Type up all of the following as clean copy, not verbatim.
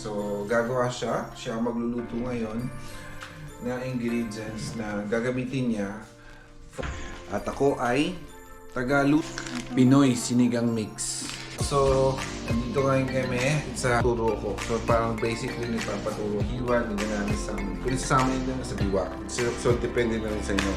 So, gagawa siya. Siya ang magluluto ngayon ng ingredients na gagamitin niya. At ako ay Tagalog Pinoy Sinigang Mix. So, dito ngayon kami sa turo ko. So, parang basically nagpapaturo. Hiwa, hindi na namin sa amin. Kung sa amin din sa biwa. So, depende na rin sa inyo.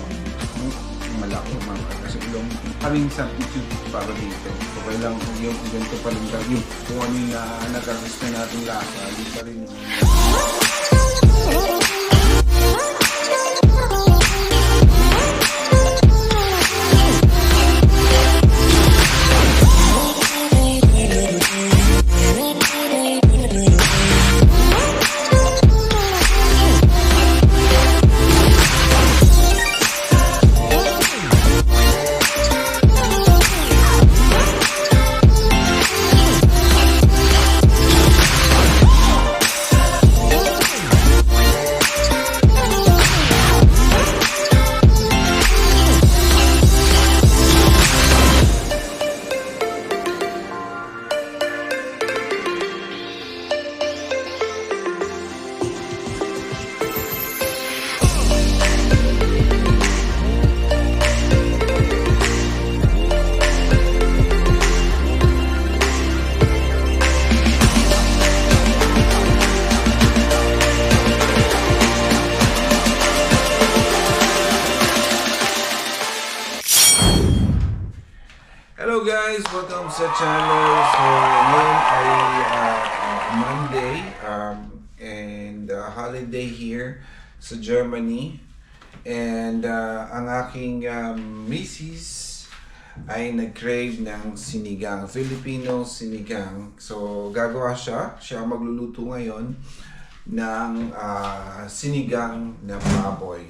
Malaki mga kasi ilong kaming substitute para dito. So, kailangan yung ganito pa rin yung kung ano yung nag-arrest na natin lasa. Hindi pa rin yung Hello guys! Welcome sa channel. So, ngayon ay Monday and holiday here sa Germany. And ang aking misis ay nag-crave ng sinigang, Filipino sinigang. So, gagawa siya. Siya ang magluluto ngayon ng sinigang na baboy.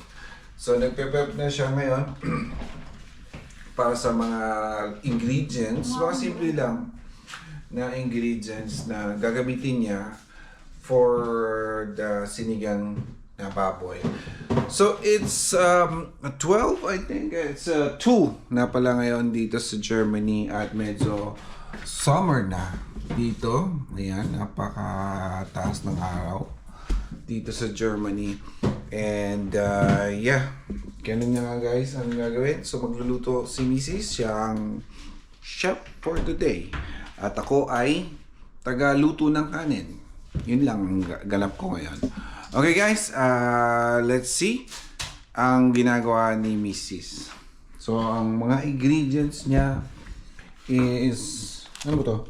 So, nagpe-prep na siya ngayon. Para sa mga ingredients, mga simple lang na ingredients na gagamitin niya for the sinigang na baboy. So it's 12, I think. It's 2 na pala ngayon dito sa Germany at medyo summer na dito. Ayan, napakataas ng araw dito sa Germany. And yeah, ganun na nga guys ang gagawin. So magluluto si Mrs. Siya ang chef for today. At ako ay tagaluto ng kanin. Yun lang ang ganap ko ngayon. Okay guys, let's see ang ginagawa ni Mrs. So ang mga ingredients niya is, ano ba to?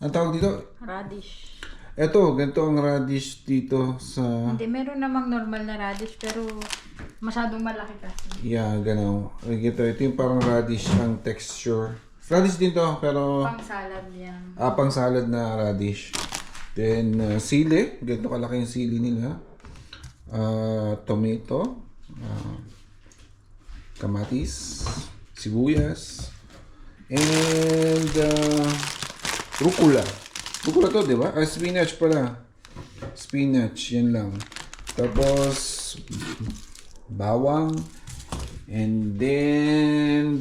Ang tawag dito? Radish. Eto, ganito ang radish dito sa... Hindi, meron namang normal na radish pero masyadong malaki kasi. Yeah, gano'n. Ito yung parang radish ang texture. Radish din to, pero... Pang salad yan. Pang salad na radish. Then, sili. Ganito kalaki yung sili nila. Tomato. Kamatis. Sibuyas. And, rucola. Rucola to, di ba? Spinach pala. Spinach, yan lang. Tapos, bawang. And then,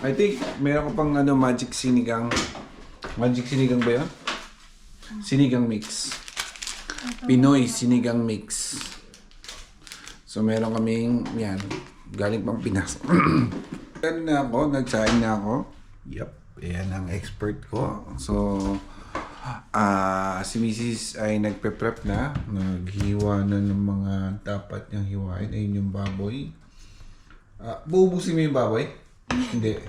I think, meron ko pang magic sinigang. Magic sinigang ba yan? Sinigang mix. Pinoy sinigang mix. So, meron kaming, yan, galing pang Pinas. Nagsaing na ako. Yup, yan ang expert ko. So, si Mrs. ay nagpe-prep na. Naghiwa na ng mga dapat niyang hiwain. Ayun yung baboy. Buubusin mo yung baboy? Hindi.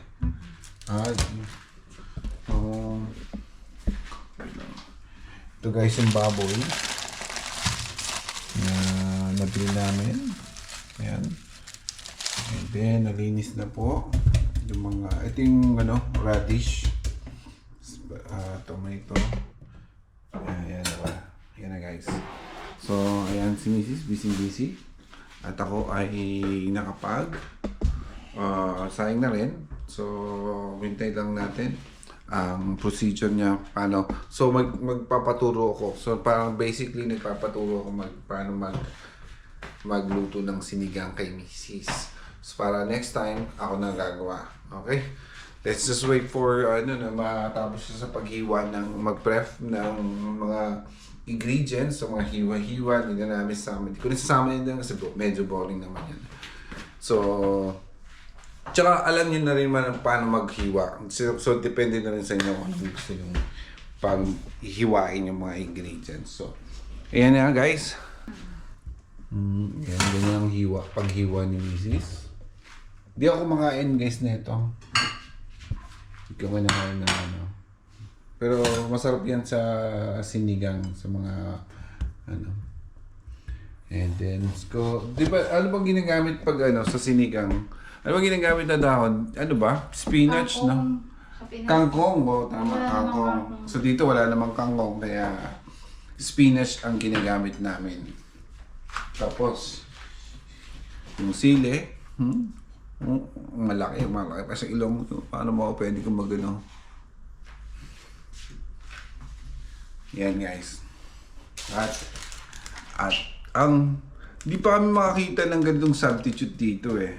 Ito guys yung baboy na nabili namin. Ayan. And then, nalinis na po. Yung mga, ito yung radish. Tomato. Ayan na ba? Ayan na guys. So, ayan si Mrs. Busy. At ako ay nakapag saing na rin. So, hintay lang natin ang procedure niya paano. So, magpapaturo ako. So, parang basically nagpapaturo ako paano magluto ng sinigang kay Mrs. So, para next time, ako na gagawa. Okay? Let's just wait for na matapos siya sa paghiwa ng mag-prep ng mga ingredients, sa mga hiwa-hiwa, hindi na namin sama. Hindi ko rin sasama yun lang kasi medyo boring naman yan. So, tsaka alam niyo na rin man paano maghiwa. So, depende na rin sa inyo kung ano gusto yung paano hiwain yung mga ingredients. So, ayan na guys. Yan, ganyan ang hiwa. Paghiwa ni Mrs. Di ako makain guys na ito. Hindi ko makain na ano. Pero masarap yan sa sinigang, sa mga ano. And then, di ba, ano bang ginagamit pag ano, sa sinigang? Ano bang ginagamit na dahon? Ano ba? Spinach, no? Kangkong. Oh, tama, kangkong. So dito wala namang kangkong, kaya spinach ang ginagamit namin. Tapos, yung sili, malaki pa sa ilong mo. Paano mo ako pwede kong magano? Yan guys. At di pa kami makakita ng gandong substitute dito eh.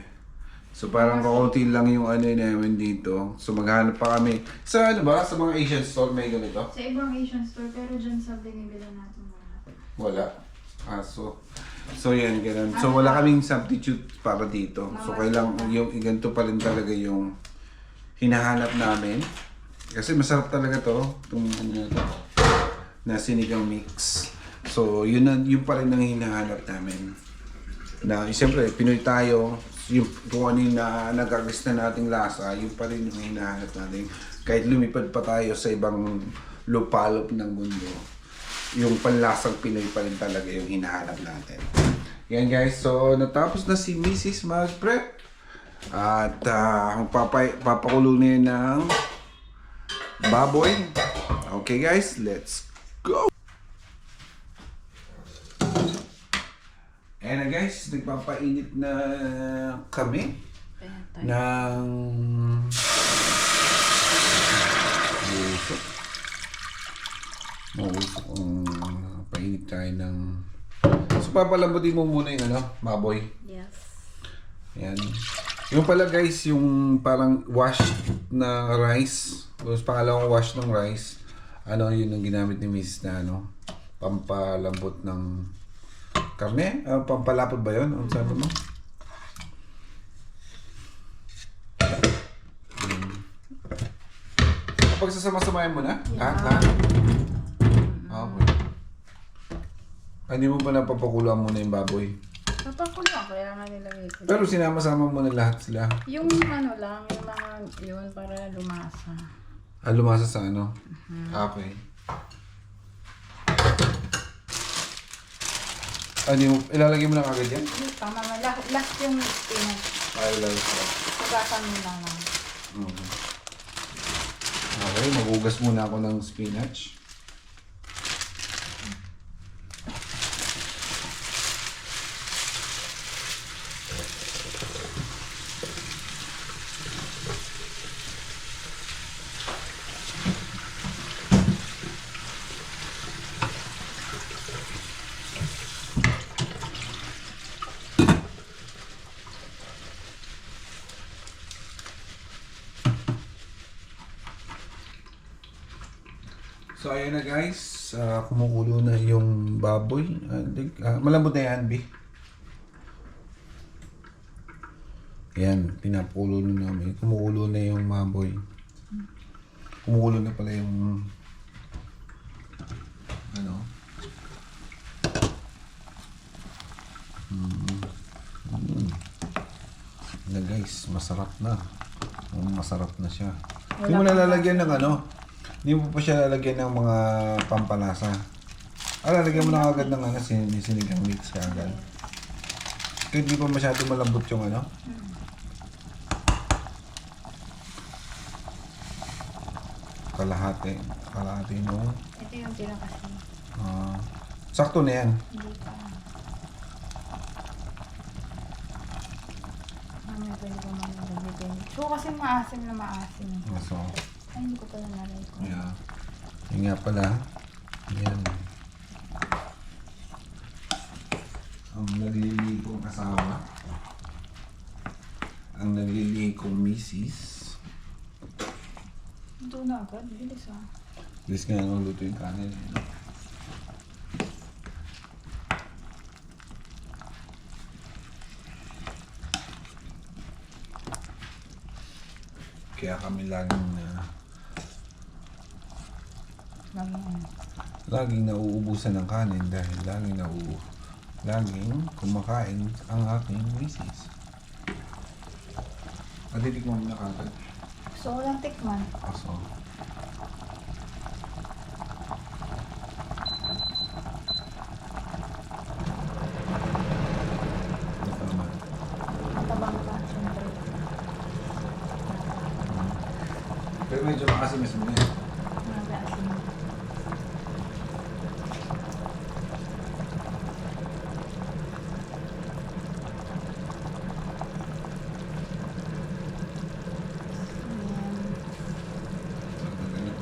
So parang kakunti lang yung ano namin dito. So maghanap pa kami. Sa ano ba? Sa mga Asian store may ganito? Sa ibang Asian store, pero dyan sa binibila natin wala. So yan, ganun. So wala kaming substitute para dito. So kailangan yung ganito pa rin talaga yung hinahanap namin. Kasi masarap talaga to. Itong ano na to. Na sinigang mix. So yun pa rin ang hinahanap namin. Na siyempre, Pinoy tayo. Yung kung ano yung nag-agis na nating lasa, yun pa rin yung hinahanap natin. Kahit lumipad pa tayo sa ibang lupalop ng mundo, yung panlasang Pinoy pa rin talaga yung hinahanap natin. Yan guys, so natapos na si Mrs. mag-prep. At papakulo niya ng baboy. Okay guys, let's go! Ayan na guys, nagpapainit na kami ng mausok ang painit tayo ng so papalambutin mo muna yung ano, baboy. Yes. Ayan. Yung pala guys, yung parang wash na rice, yung pangalawang wash ng rice, ano yun ang ginamit ni Miss na ano, pampalambot ng karne? Pampalapot ba yun? Ano sabi mo? Kapag sasama-samayan mo na? Lahat? Okay. Hindi mo pa napapakuluan muna yung baboy? Papakulo, kaya nga nilagay ko. Pero sinama-sama mo na lahat sila? Yung ano lang, yung mga yun para lumasa. Lumasa sa ano? Okay. Ilalagay mo na kagad yan? Tama na, last yung spinach. Ilalagay ko. Hugasan mo na lang. Okay, maghugas muna ako ng spinach. So ayan na guys, kumukulo na yung baboy. Malambot na yan, B. Ayan, pinapulo na namin. Kumukulo na yung baboy. Kumukulo na pala yung ano. Na guys, masarap na. Masarap na siya. Hindi mo nalalagyan ng ano. Hindi mo pa siya lalagyan ng mga pampalasa. Lalagyan mo na agad ng ano, sinigang mix ka agad. Kaya hindi pa masyado malambot yung ano. Kalahati. Kalahati no. Ito yung tira kasi. Sakto na yan. Hindi pa. Mamaya pwede ko manilagay. So kasi maasim na maasim. So, ay, hindi ko pala nalay ko. yeah. Yung nga pala. Yan. Ang naliligo kasama. Ang naliligo misis. Ito na agad. Bilis ah. Bilis nga nang luto yung kanin. kaya kami laging Laging laging nauubusan ng kanin dahil laging kumakain ang aking misis. Matitikman mo na kagad. gusto ko lang tikman. Aso. Ito naman. Matabang pa, syempre. Pero medyo makasimis mo na yan. Maasim.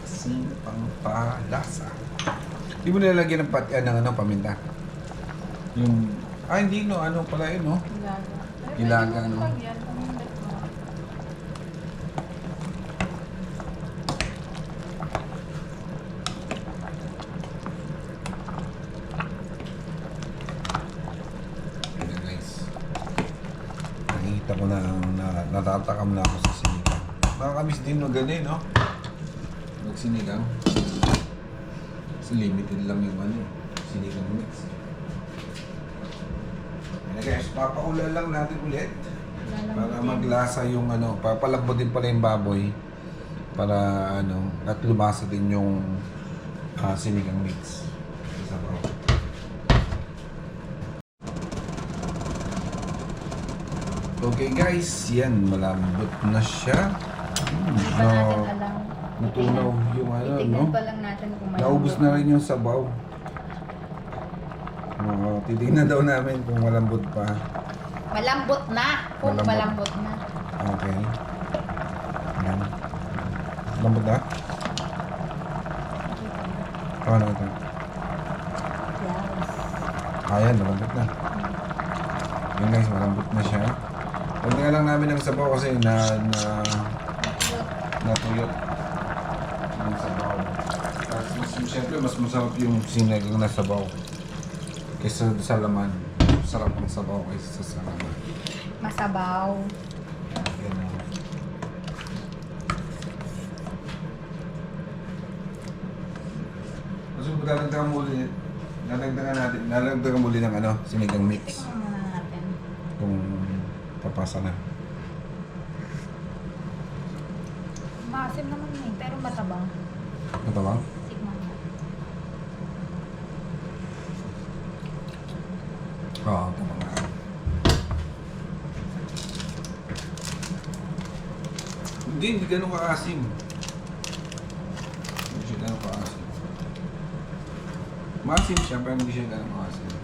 Asin pang palasa. Hindi mo nilalagyan ng paminta. Yung, hindi no, ano pala yun no? Ilaga. Ilaga, no? Lagyan, pamindat mo. Ayan guys. Nakikita ko na, natatakam na ako sa sinigang. Nakakamiss din no, ganun no? Magsinigang. Kasi limited lang yung sinigang mix. Ayan guys, papaulan lang natin ulit. Para maglasa yung papalambot din pala yung baboy. Para at lumasa din yung sinigang mix. Sa bawah. Okay guys, yan, malambot na siya. Hindi pa natin alam. Natunaw yung Titignan pa lang natin kung malambot. Naubos na rin yung sabaw. Titignan daw namin kung malambot pa. Malambot na! Kung Malambot. malambot na. Okay. Yan. Malambot na? Ano ito? Yes. Ayan, malambot na. Yun guys, malambot na siya. Huwag nga lang namin ng sabaw kasi natuyot ng sabaw. Tapos siyempre mas masarap yung sinigang na sabaw kaysa sa laman. Sarap ang sabaw kaysa sa laman. Masabaw. Yan o. Kasi dadagdagan mo ulit. Dadagdagan mo ulit ng sinigang mix. Tikman muna natin. Kung papasa na. Maasim naman eh, pero matabang. Ito ba? Tikman mo. Oo, tama nga. Hindi ganun kaasim. Hindi siya ganun kaasim. Maasim siya, pero hindi siya ganun kaasim.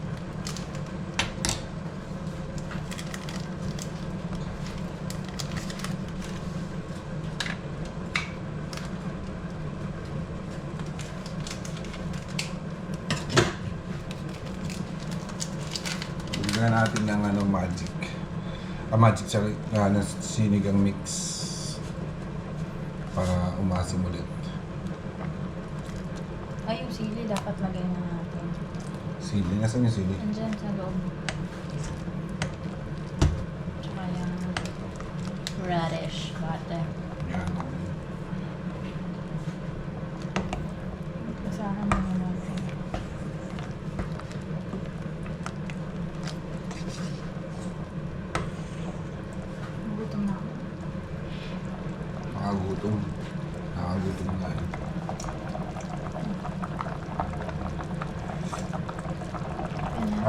Bigyan natin ng magic. Magic sa sinigang mix para umasim ulit. Ay, yung sili dapat lagay na natin. Sili, nasaan yung sili? Andyan sa loob. Tsaka yung radish butter. Yan. Basahan muna natin. Gutom na ako. Nakagutom. Nakagutom na yun.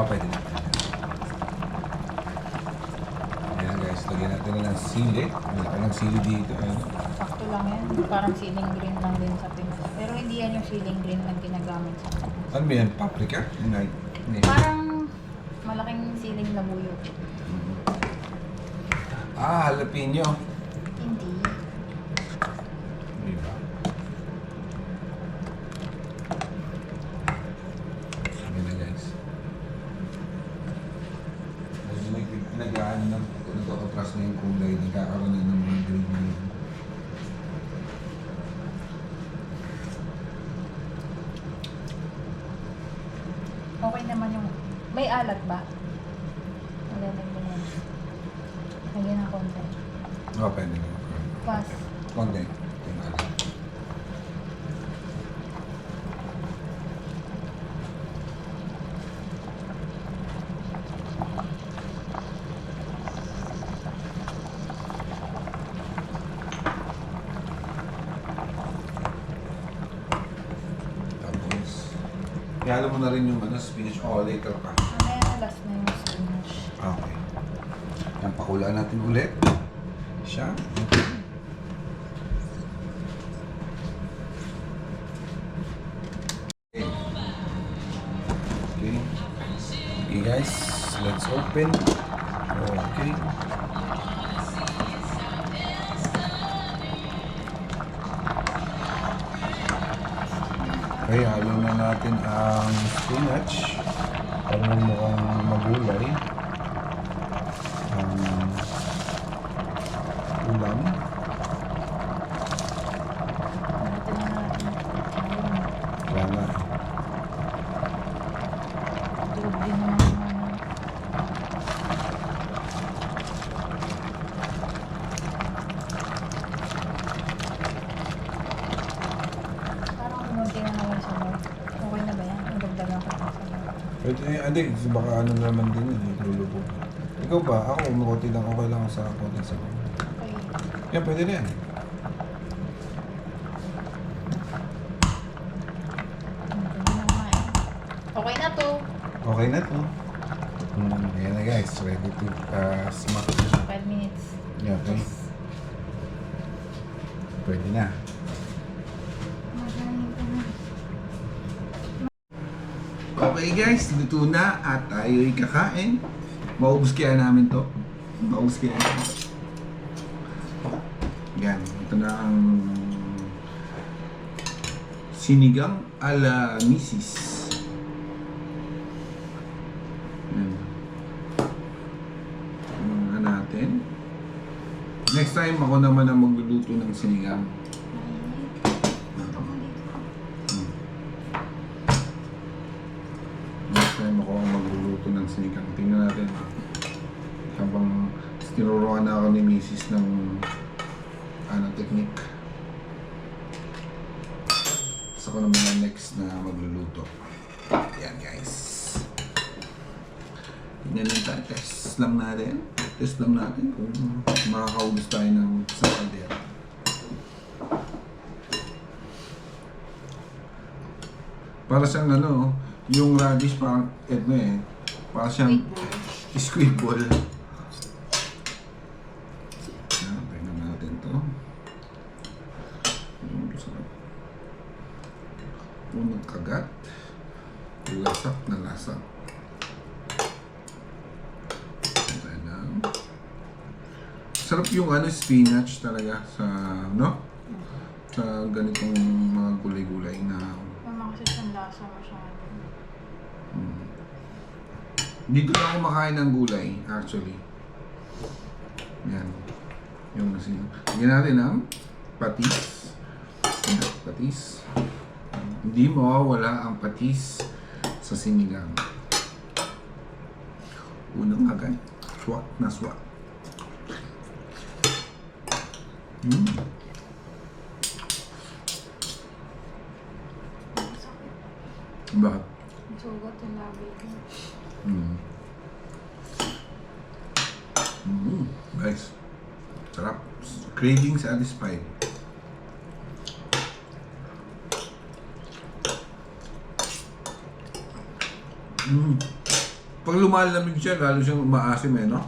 Pwede na. Ayan guys, lagyan natin na ng sili. Wala ng sili dito. Ayan. Sakto lang yan. Parang siling green lang din sa Pinas. Pero hindi yan yung siling green na ginagamit sa Pinas. Ano ba yan? Paprika? Hindi. Parang malaking siling labuyo. Jalapeno. Hindi. Di ba? Ayan na guys. Nag-ano na, nag-atras na yung kulay, nagkakaroon na ng mga green. Okay naman yung... May alat ba? Malalagyan mo yan. Lagyan ng konti. Pwede na. Pas. Konti. Tingnan. Tapos, ihalo mo na rin yung spinach. Oh, later pa. Mamaya last na yung spinach. Okay. Yan, pakulaan natin ulit. Siya. Okay. Okay. Okay guys, let's open. Okay. Okay, halo na natin ang spinach. Para mukhang magulay. Ulam. Natin na natin. Ayun. Kaya nga. Tulog din naman yung ano. Parang kumunti na naman sa loob. Okay na ba yan? Ang dagdagan ko pa sa loob. Pwede, hindi. Baka ano naman din yun. Lulubog. Ikaw ba? Ako, makunti lang. Okay lang sa konti sa loob. Okay. Yan, pwede na yan. Pwede na kumain. Okay na to. Okay na to. Ayan na guys. Ready to smack. 5 minutes. Yeah, okay. Pwede na. Okay guys, luto na at tayo'y kakain. Maubos kaya namin to. Maubos kaya namin to. Yan, ito na ang sinigang ala misis. Yan. Mga natin. Next time ako naman ang magluluto ng sinigang. Next time ako ang magluluto ng sinigang. Tingnan natin. Habang tinuruan na ako ni Mrs. ng technique. Sa ko naman ang next na magluluto. Yan guys. Tingnan lang tayo. Test lang natin. Test lang natin kung makakaubos tayo ng sa kaldera. Para siyang yung radish parang parang siyang squid ball. Yan, tingnan natin to. Sarap. Unang kagat. Lasak na lasak. Sarap yung spinach talaga sa sa ganitong mga gulay-gulay na Mama kasi siyang lasa masyado. dito lang ako makain ng gulay actually. Yan. Yung Lagyan natin ng patis. Yan, patis. Hindi mawawala ang patis sa sinigang. Unang agad. Swak na swak. Bakit? Sugat yung labi ko. Guys, sarap. Craving satisfied. Pag lumalamig siya, lalo siyang maasim no?